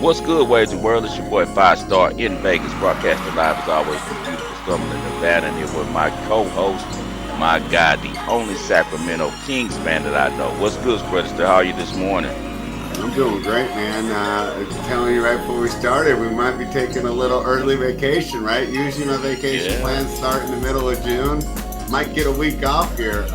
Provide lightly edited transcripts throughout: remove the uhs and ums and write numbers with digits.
What's good, Wagering World? It's your boy Five Star in Vegas, broadcasting live as always from beautiful Summerlin, Nevada. And here with my co-host and my guy, the only Sacramento Kings fan that I know. What's good, Spread Astaire? How are you this morning? I'm doing great, man. Telling you right before we started, we might be taking a little early vacation, right? Usually my vacation Yeah, plans start in the middle of June. Might get a week off here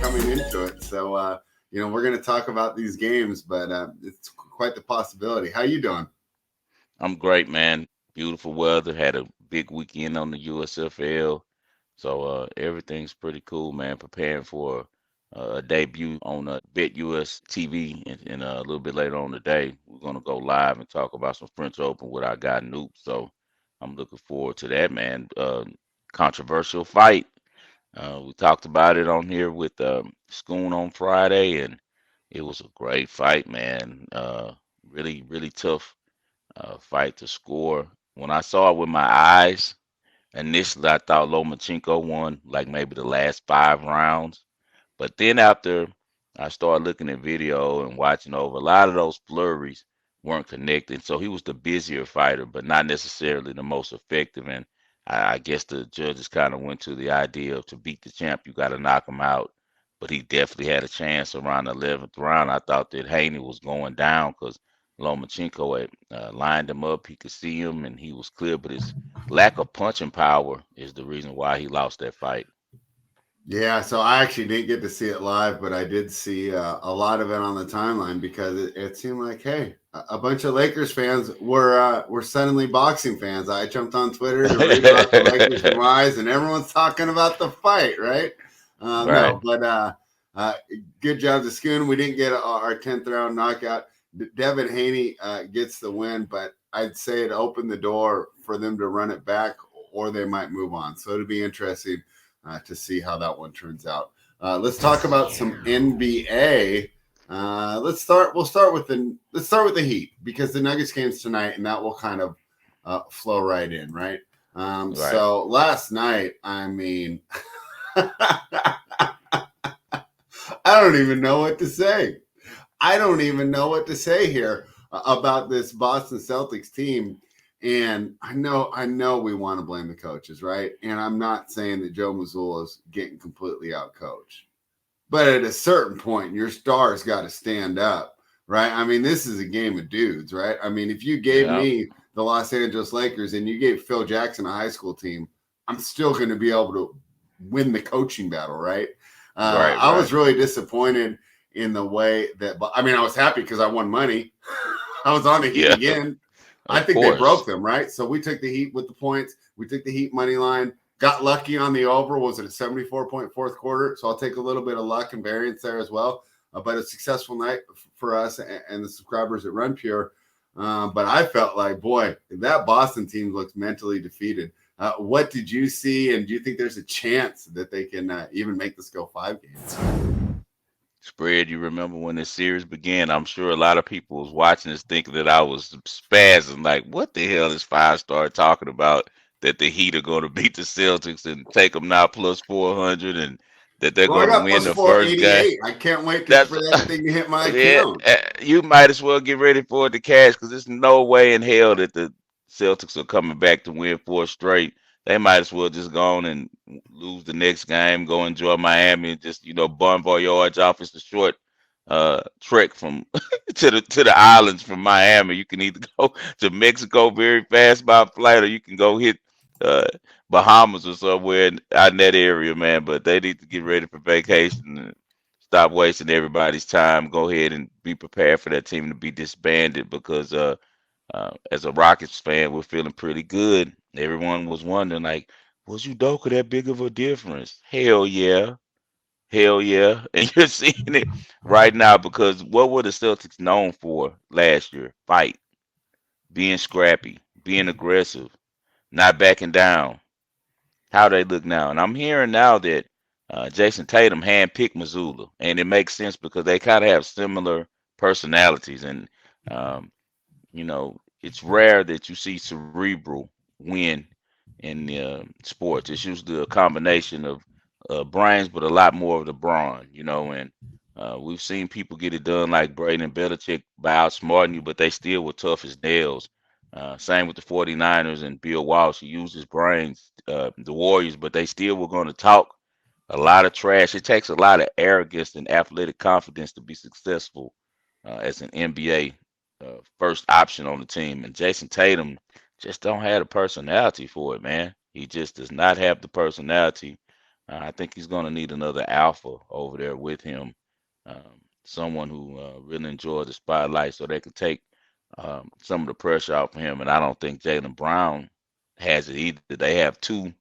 coming into it. So, we're going to talk about these games, but it's quite the possibility. How you doing? I'm great, man. Beautiful weather. Had a big weekend on the USFL. So everything's pretty cool, man. Preparing for a debut on Bet US TV, and a little bit later on today, we're gonna go live and talk about some French Open with our guy Noop. So I'm looking forward to that, man. Controversial fight. We talked about it on here with Schoon on Friday, and it was a great fight, man. Really, really tough fight to score. When I saw it with my eyes. Initially, I thought Lomachenko won like maybe the last 5 rounds. But then after I started looking at video and watching over, a lot of those flurries weren't connected. So he was the busier fighter, but not necessarily the most effective. And I guess the judges kind of went to the idea of to beat the champ, you got to knock him out. But he definitely had a chance around the 11th round. I thought that Haney was going down because Lomachenko had lined him up. He could see him and he was clear, but his lack of punching power is the reason why he lost that fight. Yeah, so I actually didn't get to see it live, but I did see a lot of it on the timeline because it seemed like, hey, a bunch of Lakers fans were suddenly boxing fans. I jumped on Twitter to read about the Lakers' demise, and everyone's talking about the fight, right? Right. No, but uh, good job to Schoon. We didn't get our 10th round knockout. Devin Haney gets the win, but I'd say it opened the door for them to run it back, or they might move on. So it'll be interesting to see how that one turns out. Let's talk about some NBA. Let's start with the Heat because the Nuggets game's tonight, and that will kind of flow right in, right? Right. So last night, I mean, I don't even know what to say. I don't even know what to say here about this Boston Celtics team. And I know we want to blame the coaches, right? And I'm not saying that Joe Mazzulla's getting completely out coached. But at a certain point, your stars got to stand up, right? I mean, this is a game of dudes, right? I mean, if you gave Yeah. me the Los Angeles Lakers and you gave Phil Jackson a high school team, I'm still going to be able to win the coaching battle, right? Right. I was Right. really disappointed in the way that, I mean, I was happy because I won money. I was on the Heat Yeah. again. I Of think they broke course. them, right? So we took the Heat with the points. We took the Heat money line. Got lucky on the over. Was it a 74-point fourth quarter? So I'll take a little bit of luck and variance there as well. But a successful night for us and the subscribers at Run Pure. But I felt like, boy, that Boston team looks mentally defeated. What did you see? And do you think there's a chance that they can even make this go 5 games? Spread, you remember when this series began? I'm sure a lot of people was watching this thinking that I was spazzing, like, what the hell is Five Star talking about? That the Heat are going to beat the Celtics and take them now plus 400, and that they're Well, I going to got win plus the first game. 488. I can't wait That's for that thing to hit my yeah. account. You might as well get ready for it to cash because there's no way in hell that the Celtics are coming back to win 4 straight. They might as well just go on and lose the next game, go enjoy Miami, and just bon voyage off. It's a short trek from to the islands from Miami. You can either go to Mexico very fast by flight, or you can go hit uh, Bahamas or somewhere out in that area, man. But they need to get ready for vacation. Stop wasting everybody's time. Go ahead and be prepared for that team to be disbanded because as a Rockets fan, we're feeling pretty good. Everyone was wondering, like, was Udoka that big of a difference? Hell yeah. Hell yeah. And you're seeing it right now because what were the Celtics known for last year? Fight, being scrappy, being aggressive, not backing down. How they look now. And I'm hearing now that Jason Tatum handpicked Missoula, and it makes sense because they kind of have similar personalities. And it's rare that you see cerebral win in sports. It's usually a combination of brains, but a lot more of the brawn. And We've seen people get it done like Brady and Belichick by outsmarting you, but they still were tough as nails. Same with the 49ers and Bill Walsh. He used his brains, the Warriors, but they still were going to talk a lot of trash. It takes a lot of arrogance and athletic confidence to be successful as an NBA first option on the team. And Jason Tatum just don't have the personality for it, man. He just does not have the personality. I think he's going to need another alpha over there with him, someone who really enjoys the spotlight, so they can take some of the pressure off of him. And I don't think Jalen Brown has it either. They have two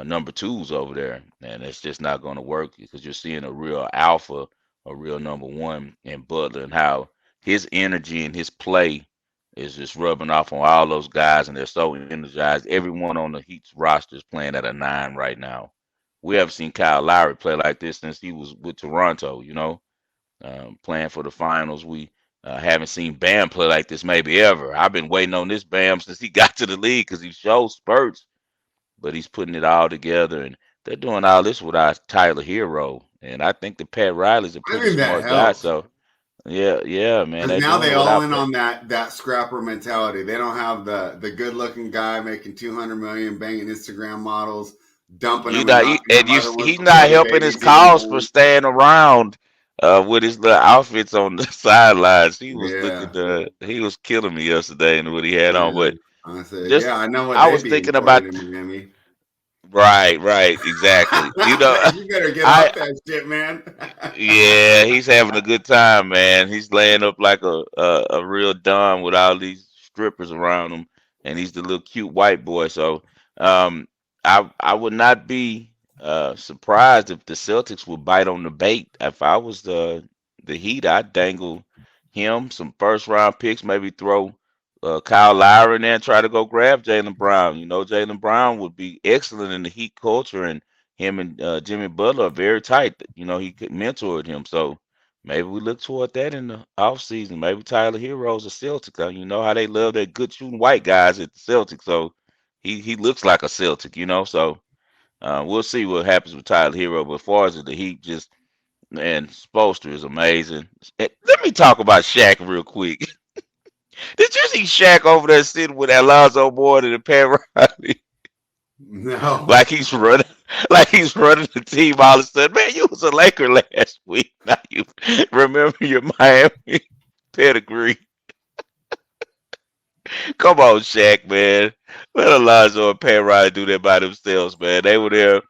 number twos over there, and it's just not going to work because you're seeing a real alpha, a real number one in Butler, and how his energy and his play is just rubbing off on all those guys, and they're so energized. Everyone on the Heat's roster is playing at a 9 right now. We haven't seen Kyle Lowry play like this since he was with Toronto, playing for the finals. We haven't seen Bam play like this maybe ever. I've been waiting on this Bam since he got to the league because he showed spurts, but he's putting it all together, and they're doing all this without Tyler Hero. And I think that Pat Riley's a I pretty think that smart guy. helps. So yeah, yeah, man, Because they're now doing they it all without in Pat. on that scrapper mentality. They don't have the good looking guy making 200 million, banging Instagram models, dumping You them and know, knocking their and mother with he's before not the helping his baby's even cause for born. staying around with his little outfits on the sidelines. He was Yeah, looking, he was killing me yesterday and what he had on. yeah. But I said, just, yeah, I know what I they was be thinking enjoying about, in Miami. right, right, exactly. You better get I off that shit, man. Yeah, he's having a good time, man. He's laying up like a real don with all these strippers around him, and he's the little cute white boy. So, um, I would not be surprised if the Celtics would bite on the bait. If I was the Heat, I'd dangle him some first round picks, maybe throw Kyle Lowry in there and try to go grab Jalen Brown. Jalen Brown would be excellent in the Heat culture, and him and Jimmy Butler are very tight. He mentored him. So maybe we look toward that in the off season. Maybe Tyler Hero's a Celtic. You know how they love their good shooting white guys at the Celtics. So he looks like a Celtic. So we'll see what happens with Tyler Hero. But as far as the Heat, just man, Spoelstra is amazing. Let me talk about Shaq real quick. Did you see Shaq over there sitting with Alonzo Mourning and Pat Riley? No. Like he's running, like he's running the team all of a sudden. Man, you was a Laker last week. Now you remember your Miami pedigree. Come on, Shaq, man. Let Alonzo and Pat Riley do that by themselves, man. They were there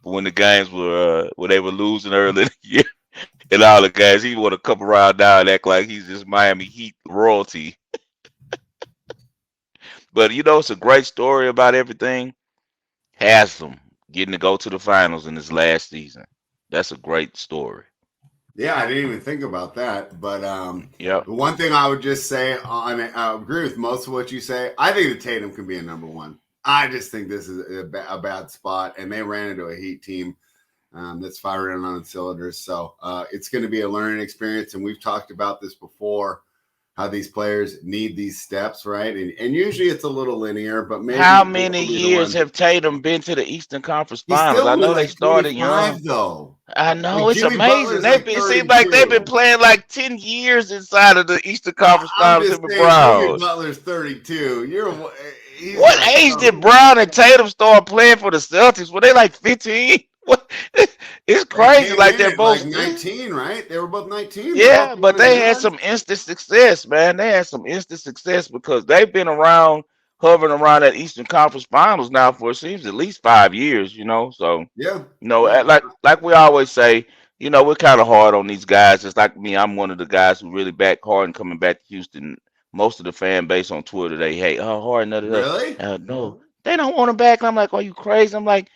when the games were when they were losing early in the year, and all the guys. He want to come around now and act like he's just Miami Heat royalty. But it's a great story about everything. Haslam getting to go to the finals in his last season. That's a great story. Yeah, I didn't even think about that. But Yep. the one thing I would just say, I agree with most of what you say. I think the Tatum can be a number one. I just think this is a bad spot, and they ran into a Heat team that's firing on cylinders. So it's going to be a learning experience, and we've talked about this before. How these players need these steps, right? And usually it's a little linear, but How maybe this many will be the years one. have Tatum been to the Eastern Conference He's Finals? still I only know they like started young. 25, though. I Like know it's Jimmy amazing. Butler's like It seems like they've been 32. playing like 10 years inside of the Eastern Conference I'm Finals. just Him and saying, Jimmy Brown. Butler's 32. He's What like, age oh, did Brown and Tatum start playing for the Celtics? Were they like 15? What? It's they crazy. came Like in they're at like both. 19, right? They were both 19. They both Yeah, came but in as they had young. some instant success, man. They had some instant success because they've been around, hovering around that Eastern Conference Finals now for it seems at least 5 years. So, Yeah, yeah. like we always say, we're kind of hard on these guys. Just like me, I'm one of the guys who really back Harden coming back to Houston. Most of the fan base on Twitter, they hate, oh, Harden, da, da, da. Really? No, they don't want him back. I'm like, are you crazy? I'm like,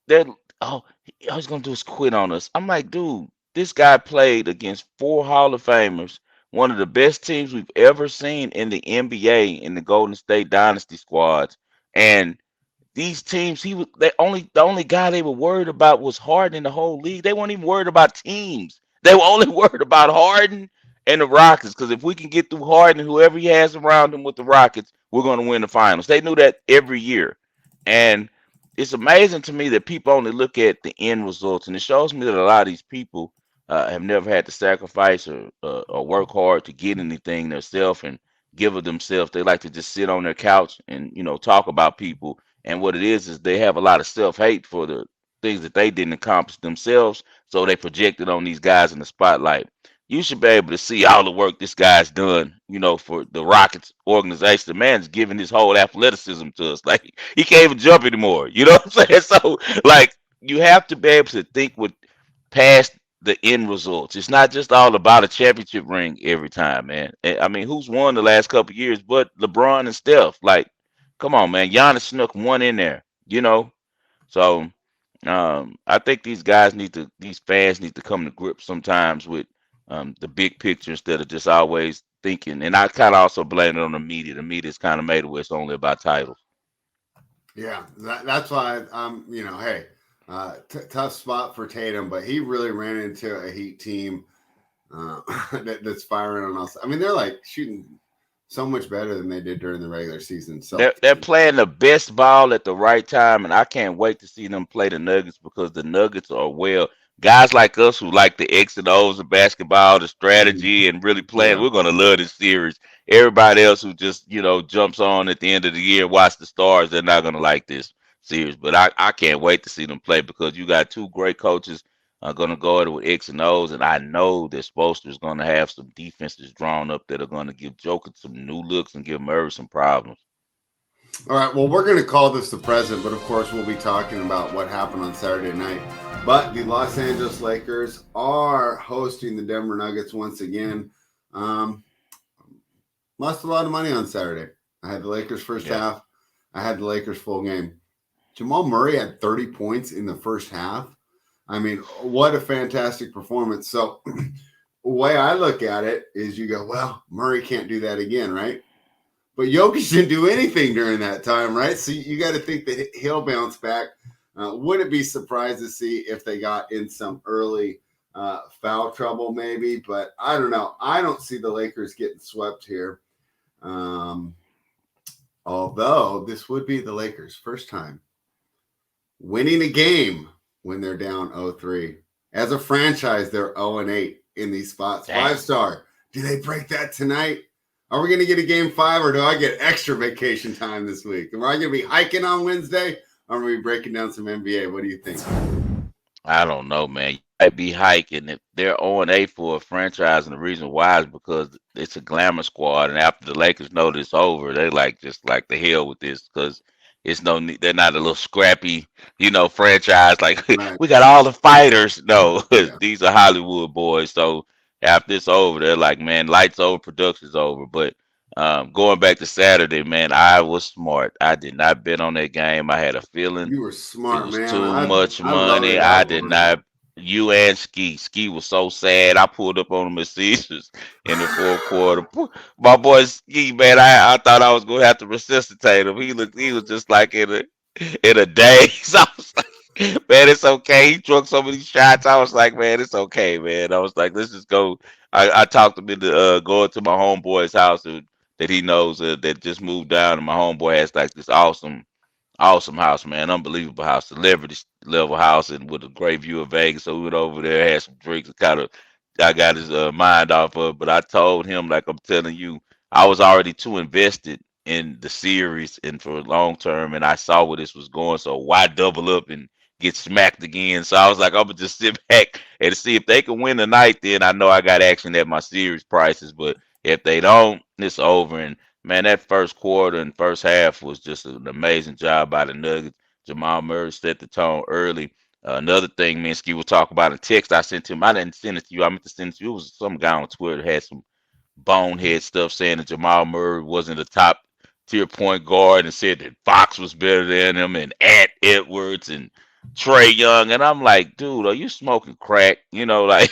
they're oh, all he's gonna do is quit on us. I'm like, dude, this guy played against four Hall of Famers, one of the best teams we've ever seen in the NBA in the Golden State Dynasty squads. And these teams, he was the only guy they were worried about was Harden in the whole league. They weren't even worried about teams. They were only worried about Harden and the Rockets. Because if we can get through Harden and whoever he has around him with the Rockets, we're going to win the finals. They knew that every year. And it's amazing to me that people only look at the end results. And it shows me that a lot of these people have never had to sacrifice or work hard to get anything themselves and give of themselves. They like to just sit on their couch and talk about people. And what it is they have a lot of self hate for the things that they didn't accomplish themselves. So they project it on these guys in the spotlight. You should be able to see all the work this guy's done, for the Rockets organization. The man's giving his whole athleticism to us. Like he can't even jump anymore. You know what I'm saying? So like you have to be able to think with past the end results. It's not just all about a championship ring every time, man. I mean, who's won the last couple of years but LeBron and Steph? Like, come on, man. Giannis snuck one in there, you know? So I think these fans need to come to grips sometimes with the big picture instead of just always thinking. And I kind of also blame it on the media. The media's kind of made it where it's only about titles. Yeah, that's why hey, tough spot for Tatum, but he really ran into a Heat team that's firing on us. I mean, they're like shooting so much better than they did during the regular season. So They're playing the best ball at the right time, and I can't wait to see them play the Nuggets because the Nuggets are guys like us who like the X and O's of basketball, the strategy, and really playing. yeah, We're gonna love this series. Everybody else who just jumps on at the end of the year and watch the stars, they're not gonna like this series. But I can't wait to see them play because you got two great coaches going to go at it with X and O's, and I know that Spoelstra is going to have some defenses drawn up that are going to give Joker some new looks and give Murray some problems. all right. Well, we're going to call this the present, but of course, we'll be talking about what happened on Saturday night. But the Los Angeles Lakers are hosting the Denver Nuggets once again. Um, Lost a lot of money on Saturday. I had the Lakers first Yeah. half. I had the Lakers full game. Jamal Murray had 30 points in the first half. I mean, what a fantastic performance. So, the way I look at it is you go, well, Murray can't do that again, right? But Jokic didn't do anything during that time, right? So, you got to think that he'll bounce back. Wouldn't be surprised to see if they got in some early foul trouble, maybe. But I don't know. I don't see the Lakers getting swept here. Um, Although this would be the Lakers' first time winning a game when they're down 0-3. As a franchise, they're 0-8 in these spots. Damn. 5-star. Do they break that tonight? Are we going to get a game 5 or do I get extra vacation time this week? Am I going to be hiking on Wednesday or are we breaking down some NBA? What do you think? I don't know, man. You might be hiking if they're 0-8 for a franchise, and the reason why is because it's a glamour squad, and after the Lakers know this over, they like just like the hell with this because it's no need. They're not a little scrappy, franchise like Right. we got all the fighters. No, Yeah. these are Hollywood boys. So after it's over, they're like, man, lights over, production's over. But going back to Saturday, man, I was smart. I did not bet on that game. I had a feeling. You were It smart, was man. too I much I love money. it. I I did wanted not. You and Ski. Ski was so sad. I pulled up on him at Caesars in the fourth quarter. My boy Ski, man, I thought I was gonna have to resuscitate him. He was just like in a daze. I was like, man, it's okay. He took so many shots. I was like, man, it's okay, man. I was like, let's just go. I talked him into going to my homeboy's house that he knows that just moved down, and my homeboy has like this awesome house, man. Unbelievable house. Celebrity level house and with a great view of Vegas. So we went over there, had some drinks, and kind of I got his mind off of it. But I told him, like I'm telling you, I was already too invested in the series and for long term, and I saw where this was going. So why double up and get smacked again? So I was like, I'm gonna just sit back and see if they can win tonight. Then I know I got action at my series prices. But if they don't, it's over. And man, that first quarter and first half was just an amazing job by the Nuggets. Jamal Murray set the tone early. Another thing me and Ski will talk about in text I sent to him. I didn't send it to you. I meant to send it to you. It was some guy on Twitter that had some bonehead stuff saying that Jamal Murray wasn't a top tier point guard and said that Fox was better than him and Ant Edwards and Trey Young. And I'm like, dude, are you smoking crack? Like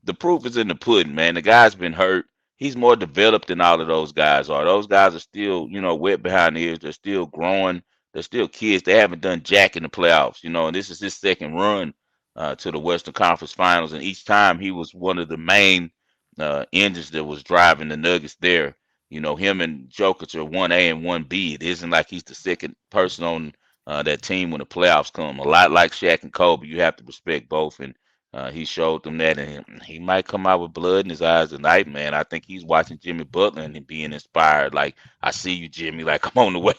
the proof is in the pudding, man. The guy's been hurt. He's more developed than all of those guys are. Those guys are still, wet behind the ears. They're still growing. They're still kids. They haven't done jack in the playoffs, and this is his second run to the Western Conference Finals. And each time he was one of the main engines that was driving the Nuggets there. Him and Jokic are 1A and 1B. It isn't like he's the second person on that team when the playoffs come. A lot like Shaq and Kobe, you have to respect both. And He showed them that, and he might come out with blood in his eyes tonight, man. I think he's watching Jimmy Butler and being inspired. Like, I see you, Jimmy. Like, I'm on the way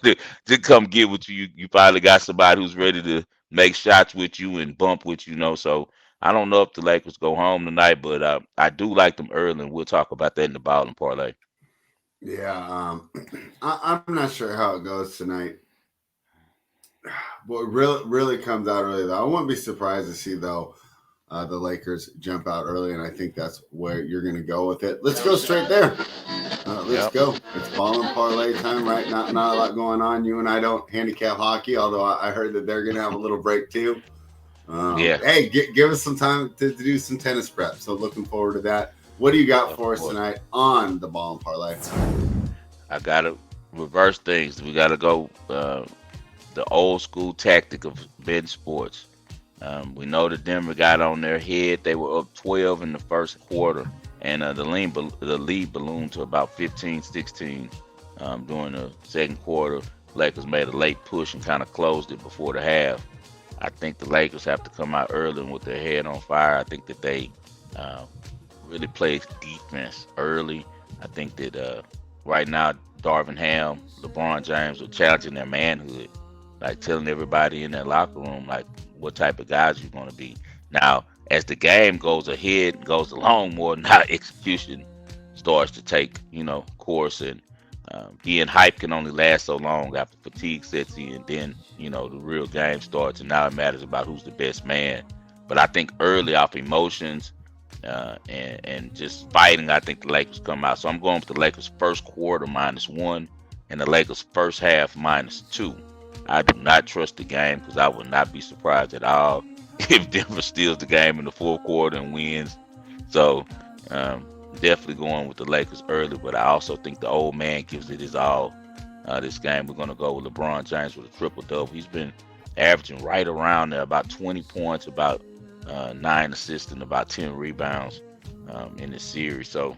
to come get with you. You probably got somebody who's ready to make shots with you and bump with you, So I don't know if the Lakers go home tonight, but I do like them early, and we'll talk about that in the ball and parlay. Yeah, I'm not sure how it goes tonight. What really comes out early, though, I wouldn't be surprised to see, though, the Lakers jump out early, and I think that's where you're going to go with it. Let's go straight there. Let's go. It's ball and parlay time, right? Not a lot going on. You and I don't handicap hockey, although I heard that they're going to have a little break too. Yeah. Hey, give us some time to do some tennis prep. So looking forward to that. What do you got for us tonight on the ball and parlay? I got to reverse things. We got to go the old school tactic of betting sports. We know that Denver got on their head. They were up 12 in the first quarter, and the lead ballooned to about 15, 16 during the second quarter. Lakers made a late push and kind of closed it before the half. I think the Lakers have to come out early and with their head on fire. I think that they really play defense early. I think that right now, Darvin Ham, LeBron James are challenging their manhood, like telling everybody in their locker room, like, what type of guys you're going to be. Now, as the game goes ahead, goes along more, now execution starts to take, course, and being hype can only last so long after fatigue sets in, and then, the real game starts, and now it matters about who's the best man. But I think early off emotions and just fighting, I think the Lakers come out. So I'm going with the Lakers first quarter -1 and the Lakers first half -2. I do not trust the game because I would not be surprised at all if Denver steals the game in the fourth quarter and wins. So definitely going with the Lakers early, but I also think the old man gives it his all this game. We're going to go with LeBron James with a triple-double. He's been averaging right around there, about 20 points, about 9 assists, and about 10 rebounds in this series. So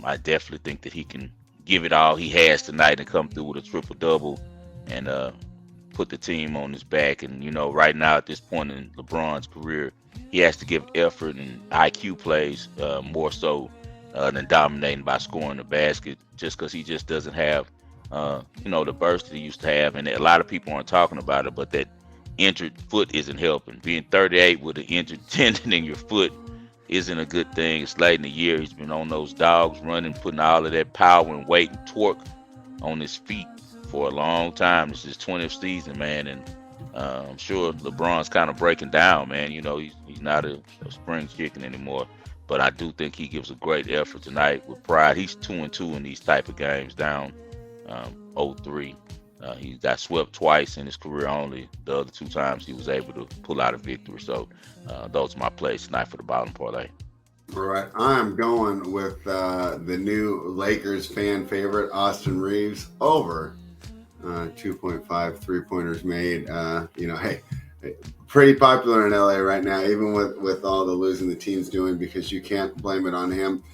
I definitely think that he can give it all he has tonight and come through with a triple-double and put the team on his back. And, right now at this point in LeBron's career, he has to give effort and IQ plays more so than dominating by scoring the basket, just because he just doesn't have, the burst that he used to have. And a lot of people aren't talking about it, but that injured foot isn't helping. Being 38 with an injured tendon in your foot isn't a good thing. It's late in the year. He's been on those dogs running, putting all of that power and weight and torque on his feet for a long time. This is his 20th season, man, and I'm sure LeBron's kind of breaking down, man. He's not a spring chicken anymore, but I do think he gives a great effort tonight with pride. He's 2-2 in these type of games, down 0-3. He got swept twice in his career only. The other 2 times he was able to pull out a victory. So those are my plays tonight for the bottom parlay. All right, I'm going with the new Lakers fan favorite, Austin Reeves, over 2.5 3-pointers made. Hey, pretty popular in LA right now, even with all the losing the team's doing, because you can't blame it on him.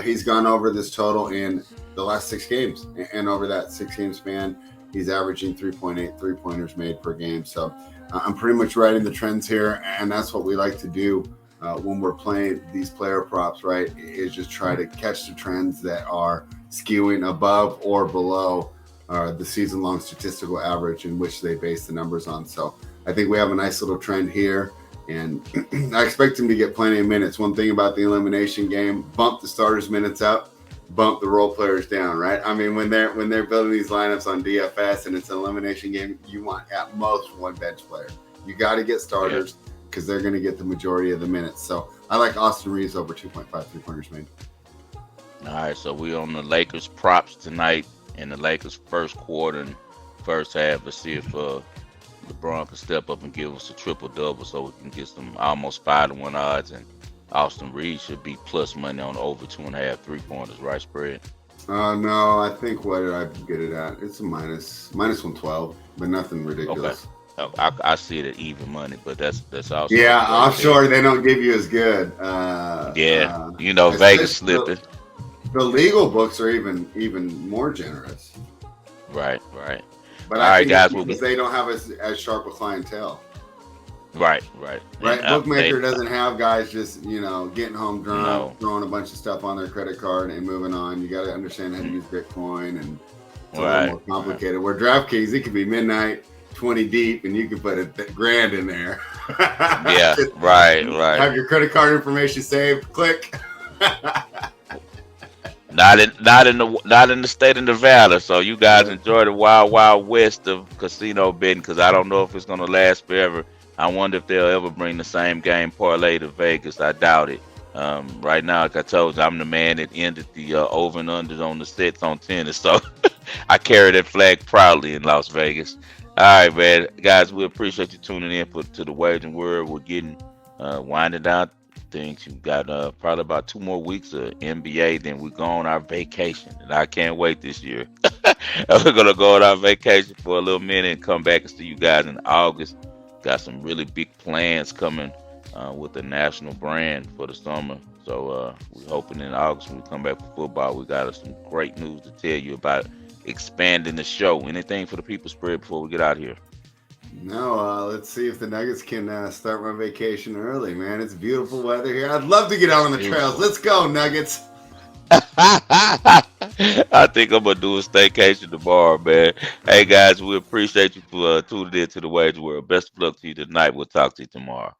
He's gone over this total in the last 6 games, and over that 6-game span, he's averaging 3.8 3-pointers made per game. So I'm pretty much riding the trends here, and that's what we like to do when we're playing these player props, right? Is just try to catch the trends that are skewing above or below the season-long statistical average in which they base the numbers on. So I think we have a nice little trend here, and I expect him to get plenty of minutes. One thing about the elimination game, bump the starters' minutes up, bump the role players down, right? I mean, when they're building these lineups on DFS and it's an elimination game, you want at most 1 bench player. You got to get starters because they're going to get the majority of the minutes. So I like Austin Reeves over 2.5 3-pointers made. All right, so we're on the Lakers props tonight in the Lakers first quarter and first half. Let's see if LeBron can step up and give us a triple-double so we can get some almost 5-1 odds, and Austin Reeves should be plus money on over 2.5 3-pointers, right, Spread? No, I think what did I get it at? It's a minus 112, but nothing ridiculous. Okay. I see it at even money, but that's also offshore they don't give you as good. Vegas slipping. The legal books are even more generous. Right. But All right, guys, because they don't have as sharp a clientele. Right, right. And Right, bookmaker they doesn't have guys just getting home drunk, no, throwing a bunch of stuff on their credit card and moving on. You got to understand how to mm, use Bitcoin, and it's a little right, more right. complicated. Where DraftKings, it could be midnight, 20 deep, and you can put a grand in there. Yeah, Just right, right. have your credit card information saved. Click. Not in the state of Nevada. So you guys enjoy the wild wild west of casino betting because I don't know if it's gonna last forever. I wonder if they'll ever bring the same game parlay to Vegas. I doubt it. Right now, like I told you, I'm the man that ended the over and unders on the sets on tennis. So I carry that flag proudly in Las Vegas. All right, man, guys, we appreciate you tuning in to the Wagering Word. We're getting winding down things. You've got probably about 2 more weeks of NBA, then we go on our vacation, and I can't wait this year. We're gonna go on our vacation for a little minute and come back and see you guys in August. Got some really big plans coming with the national brand for the summer. So we're hoping in August when we come back for football, we got some great news to tell you about expanding the show. Anything for the people spread before we get out here? No, let's see if the Nuggets can start my vacation early, man. It's beautiful weather here. I'd love to get out on the trails. Beautiful. Let's go, Nuggets. I think I'm gonna do a staycation tomorrow, man. Hey guys, we appreciate you for tuning in to the Wage World. Best of luck to you tonight. We'll talk to you tomorrow.